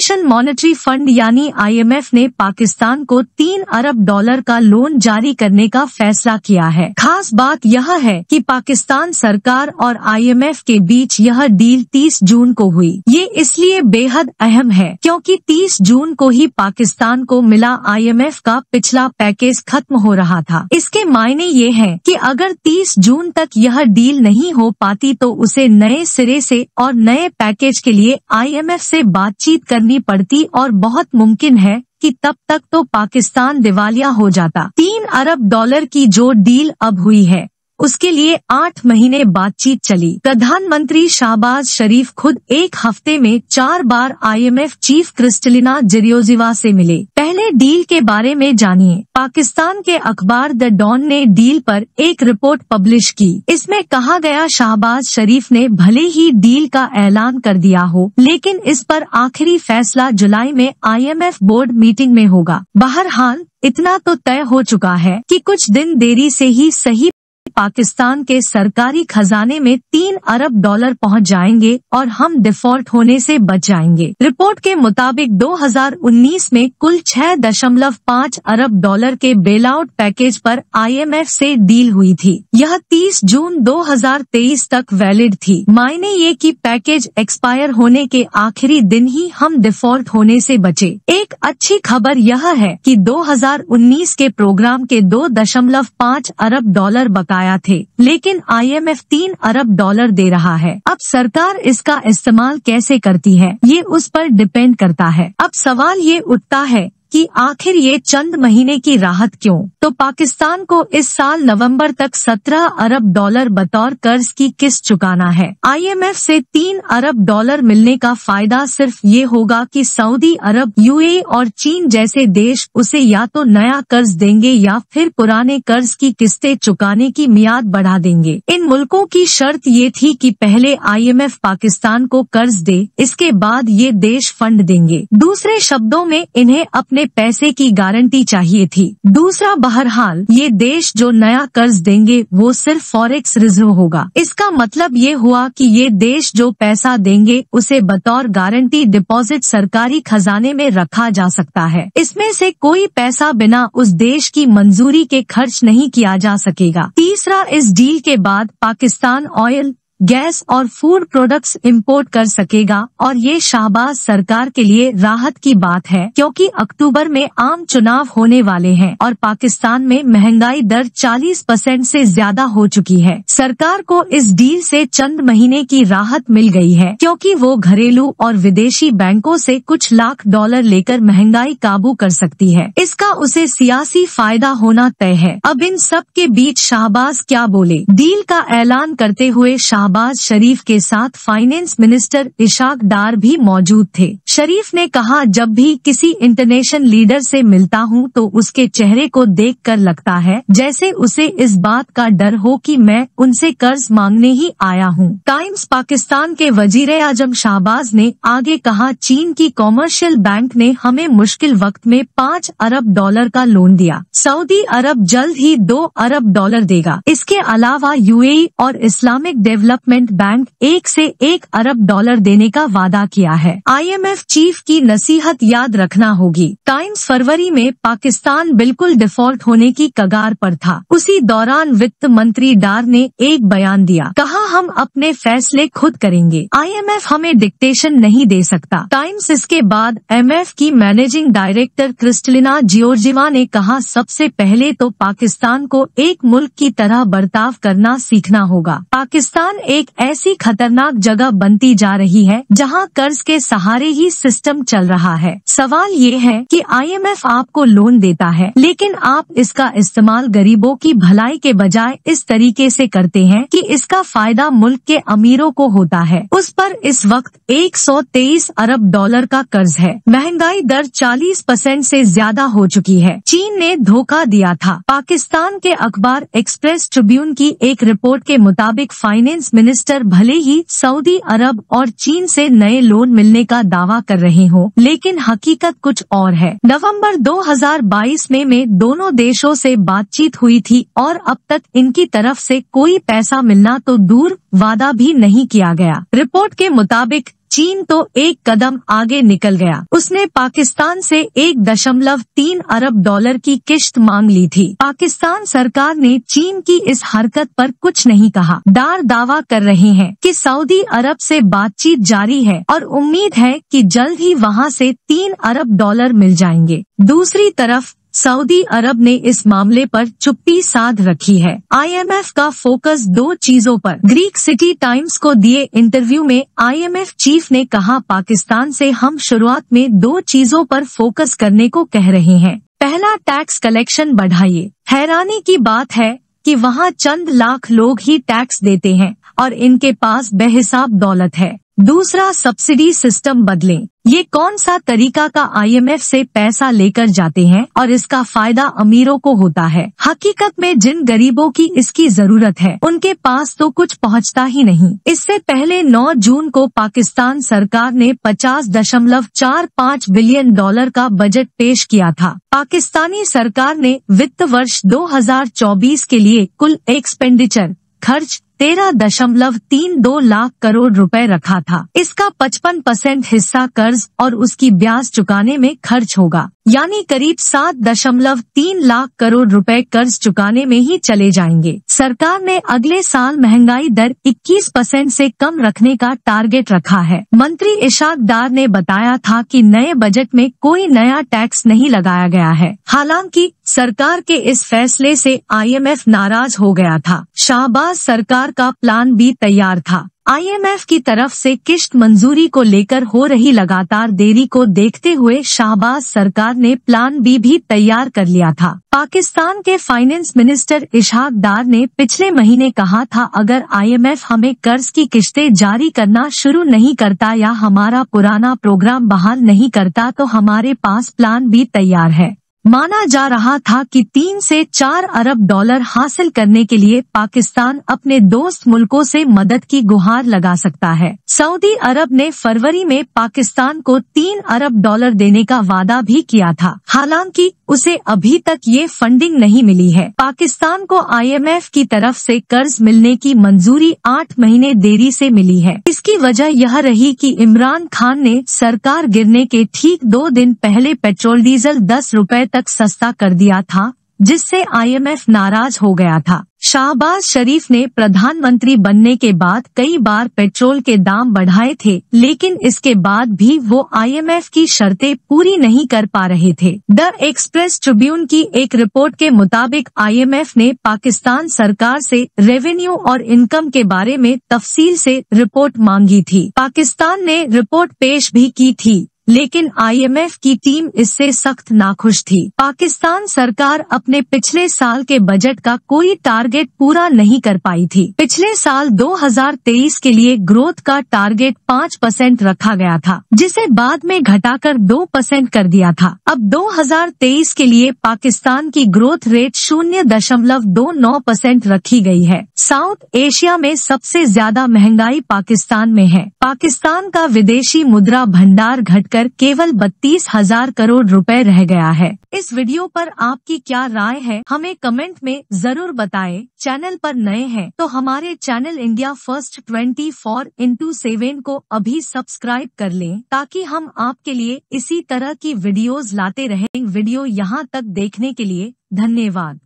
International monetary fund यानी IMF ने पाकिस्तान को $3 अरब का लोन जारी करने का फैसला किया है। खास बात यह है कि पाकिस्तान सरकार और IMF के बीच यह डील 30 जून को हुई। ये इसलिए बेहद अहम है क्योंकि 30 जून को ही पाकिस्तान को मिला IMF का पिछला पैकेज खत्म हो रहा था। इसके मायने ये हैं कि अगर 30 जून तक यह डील नहीं हो पाती तो उसे नए सिरे से और नए पैकेज के लिए IMF से बातचीत करनी पड़ती और बहुत मुमकिन है कि तब तक तो पाकिस्तान दिवालिया हो जाता। $3 अरब की जो डील अब हुई है उसके लिए 8 महीने बातचीत चली। प्रधानमंत्री शहबाज शरीफ खुद एक हफ्ते में 4 बार IMF चीफ क्रिस्टलिना जियोर्जिवा से मिले। पहले डील के बारे में जानिए। पाकिस्तान के अखबार द डॉन ने डील पर एक रिपोर्ट पब्लिश की। इसमें कहा गया शहबाज शरीफ ने भले ही डील का ऐलान कर दिया हो लेकिन इस पर आखिरी फैसला जुलाई में IMF बोर्ड मीटिंग में होगा। बहरहाल इतना तो तय हो चुका है कि कुछ दिन देरी से ही सही पाकिस्तान के सरकारी खजाने में $3 अरब पहुंच जाएंगे और हम डिफॉल्ट होने से बच जाएंगे। रिपोर्ट के मुताबिक 2019 में कुल $6.5 अरब के बेलआउट पैकेज पर IMF से डील हुई थी। यह 30 जून 2023 तक वैलिड थी। मायने ये कि पैकेज एक्सपायर होने के आखिरी दिन ही हम डिफॉल्ट होने से बचे। एक अच्छी खबर यह है कि 2019 के प्रोग्राम के $2.5 अरब बकाया थे लेकिन IMF $3 अरब दे रहा है। अब सरकार इसका इस्तेमाल कैसे करती है ये उस पर डिपेंड करता है। अब सवाल ये उठता है कि आखिर ये चंद महीने की राहत क्यों? तो पाकिस्तान को इस साल नवंबर तक $17 अरब बतौर कर्ज की किस्त चुकाना है। IMF से $3 अरब मिलने का फायदा सिर्फ ये होगा कि सऊदी अरब, UAE और चीन जैसे देश उसे या तो नया कर्ज देंगे या फिर पुराने कर्ज की किस्तें चुकाने की मियाद बढ़ा देंगे। इन मुल्कों की शर्त ये थी कि पहले IMF पाकिस्तान को कर्ज दे, इसके बाद ये देश फंड देंगे। दूसरे शब्दों में इन्हें अपने पैसे की गारंटी चाहिए थी। दूसरा, बहरहाल ये देश जो नया कर्ज देंगे वो सिर्फ फॉरेक्स रिजर्व होगा। इसका मतलब ये हुआ कि ये देश जो पैसा देंगे उसे बतौर गारंटी डिपॉजिट सरकारी खजाने में रखा जा सकता है। इसमें से कोई पैसा बिना उस देश की मंजूरी के खर्च नहीं किया जा सकेगा। तीसरा, इस डील के बाद पाकिस्तान ऑयल, गैस और फूड प्रोडक्ट्स इंपोर्ट कर सकेगा और ये शहबाज सरकार के लिए राहत की बात है क्योंकि अक्टूबर में आम चुनाव होने वाले हैं और पाकिस्तान में महंगाई दर 40% से ज्यादा हो चुकी है। सरकार को इस डील से चंद महीने की राहत मिल गई है क्योंकि वो घरेलू और विदेशी बैंकों से कुछ लाख डॉलर लेकर महंगाई काबू कर सकती है। इसका उसे सियासी फायदा होना तय है। अब इन सब के बीच शहबाज क्या बोले? डील का ऐलान करते हुए शहबाज शरीफ के साथ फाइनेंस मिनिस्टर इशाक डार भी मौजूद थे। शरीफ ने कहा, जब भी किसी इंटरनेशनल लीडर से मिलता हूं तो उसके चेहरे को देखकर लगता है जैसे उसे इस बात का डर हो कि मैं उनसे कर्ज मांगने ही आया हूं। टाइम्स पाकिस्तान के वजीर आजम शहबाज ने आगे कहा, चीन की कॉमर्शियल बैंक ने हमें मुश्किल वक्त में $5 अरब का लोन दिया। सऊदी अरब जल्द ही $2 अरब देगा। इसके अलावा UAE और इस्लामिक डेवलपमेंट बैंक 1 से 1 अरब डॉलर देने का वादा किया है। IMF चीफ की नसीहत याद रखना होगी। टाइम्स फरवरी में पाकिस्तान बिल्कुल डिफॉल्ट होने की कगार पर था। उसी दौरान वित्त मंत्री डार ने एक बयान दिया, कहा हम अपने फैसले खुद करेंगे, IMF हमें डिक्टेशन नहीं दे सकता। टाइम्स इसके बाद MF की मैनेजिंग डायरेक्टर क्रिस्टलिना जियोर्जिवा ने कहा, सबसे पहले तो पाकिस्तान को एक मुल्क की तरह बर्ताव करना सीखना होगा। पाकिस्तान एक ऐसी खतरनाक जगह बनती जा रही है जहां कर्ज के सहारे ही सिस्टम चल रहा है। सवाल ये है कि IMF आपको लोन देता है लेकिन आप इसका इस्तेमाल गरीबों की भलाई के बजाय इस तरीके से करते हैं कि इसका फायदा मुल्क के अमीरों को होता है। उस पर इस वक्त $123 अरब का कर्ज है। महंगाई दर 40% से ज्यादा हो चुकी है। चीन ने धोखा दिया था। पाकिस्तान के अखबार एक्सप्रेस ट्रिब्यून की एक रिपोर्ट के मुताबिक फाइनेंस मिनिस्टर भले ही सऊदी अरब और चीन से नए लोन मिलने का दावा कर रहे हों, लेकिन हकीकत कुछ और है। नवंबर 2022 में दोनों देशों से बातचीत हुई थी और अब तक इनकी तरफ से कोई पैसा मिलना तो दूर, वादा भी नहीं किया गया। रिपोर्ट के मुताबिक चीन तो एक कदम आगे निकल गया। उसने पाकिस्तान से 1.3 अरब डॉलर की किश्त मांग ली थी। पाकिस्तान सरकार ने चीन की इस हरकत पर कुछ नहीं कहा। दावा कर रहे हैं कि सऊदी अरब से बातचीत जारी है और उम्मीद है कि जल्द ही वहां से 3 अरब डॉलर मिल जाएंगे। दूसरी तरफ सऊदी अरब ने इस मामले पर चुप्पी साध रखी है। IMF का फोकस 2 चीजों पर। ग्रीक सिटी टाइम्स को दिए इंटरव्यू में IMF चीफ ने कहा, पाकिस्तान से हम शुरुआत में 2 चीजों पर फोकस करने को कह रहे हैं। पहला, टैक्स कलेक्शन बढ़ाइए। हैरानी की बात है कि वहाँ चंद लाख लोग ही टैक्स देते हैं और इनके पास बेहिसाब दौलत है। दूसरा, सब्सिडी सिस्टम बदलें। ये कौन सा तरीका का IMF से पैसा लेकर जाते हैं और इसका फायदा अमीरों को होता है। हकीकत में जिन गरीबों की इसकी जरूरत है उनके पास तो कुछ पहुंचता ही नहीं। इससे पहले 9 जून को पाकिस्तान सरकार ने 50.45 बिलियन डॉलर का बजट पेश किया था। पाकिस्तानी सरकार ने वित्त वर्ष 2024 के लिए कुल एक्सपेंडिचर खर्च 13.32 लाख करोड़ रुपए रखा था। इसका 55% हिस्सा कर्ज और उसकी ब्याज चुकाने में खर्च होगा, यानी करीब 7.3 लाख करोड़ रुपए कर्ज चुकाने में ही चले जाएंगे। सरकार ने अगले साल महंगाई दर 21% से कम रखने का टारगेट रखा है। मंत्री इशाक डार ने बताया था कि नए बजट में कोई नया टैक्स नहीं लगाया गया है। हालांकि सरकार के इस फैसले से IMF नाराज हो गया था। शाहबाज सरकार का प्लान भी तैयार था। IMF की तरफ से किश्त मंजूरी को लेकर हो रही लगातार देरी को देखते हुए शाहबाज सरकार ने प्लान बी भी तैयार कर लिया था। पाकिस्तान के फाइनेंस मिनिस्टर इशाक डार ने पिछले महीने कहा था, अगर IMF हमें कर्ज की किश्तें जारी करना शुरू नहीं करता या हमारा पुराना प्रोग्राम बहाल नहीं करता तो हमारे पास प्लान बी तैयार है। माना जा रहा था कि 3 से 4 अरब डॉलर हासिल करने के लिए पाकिस्तान अपने दोस्त मुल्कों से मदद की गुहार लगा सकता है। सऊदी अरब ने फरवरी में पाकिस्तान को 3 अरब डॉलर देने का वादा भी किया था। हालांकि उसे अभी तक ये फंडिंग नहीं मिली है। पाकिस्तान को IMF की तरफ से कर्ज मिलने की मंजूरी 8 महीने देरी से मिली है। इसकी वजह यह रही कि इमरान खान ने सरकार गिरने के ठीक 2 दिन पहले पेट्रोल डीजल 10 रुपए तक सस्ता कर दिया था, जिससे IMF नाराज हो गया था। शाहबाज शरीफ ने प्रधानमंत्री बनने के बाद कई बार पेट्रोल के दाम बढ़ाए थे, लेकिन इसके बाद भी वो IMF की शर्तें पूरी नहीं कर पा रहे थे। द एक्सप्रेस ट्रिब्यून की एक रिपोर्ट के मुताबिक IMF ने पाकिस्तान सरकार से रेवेन्यू और इनकम के बारे में तफसील से रिपोर्ट मांगी थी। पाकिस्तान ने रिपोर्ट पेश भी की थी, लेकिन IMF की टीम इससे सख्त नाखुश थी। पाकिस्तान सरकार अपने पिछले साल के बजट का कोई टारगेट पूरा नहीं कर पाई थी। पिछले साल 2023 के लिए ग्रोथ का टारगेट 5% रखा गया था, जिसे बाद में घटाकर 2% कर दिया था। अब 2023 के लिए पाकिस्तान की ग्रोथ रेट 0.29% रखी गई है। साउथ एशिया में सबसे ज्यादा महंगाई पाकिस्तान में है। पाकिस्तान का विदेशी मुद्रा भंडार घटकर केवल 32,000 करोड़ रुपए रह गया है। इस वीडियो पर आपकी क्या राय है, हमें कमेंट में जरूर बताएं। चैनल पर नए हैं तो हमारे चैनल इंडिया फर्स्ट 24x7 को अभी सब्सक्राइब कर लें, ताकि हम आपके लिए इसी तरह की वीडियोस लाते रहें। वीडियो यहाँ तक देखने के लिए धन्यवाद।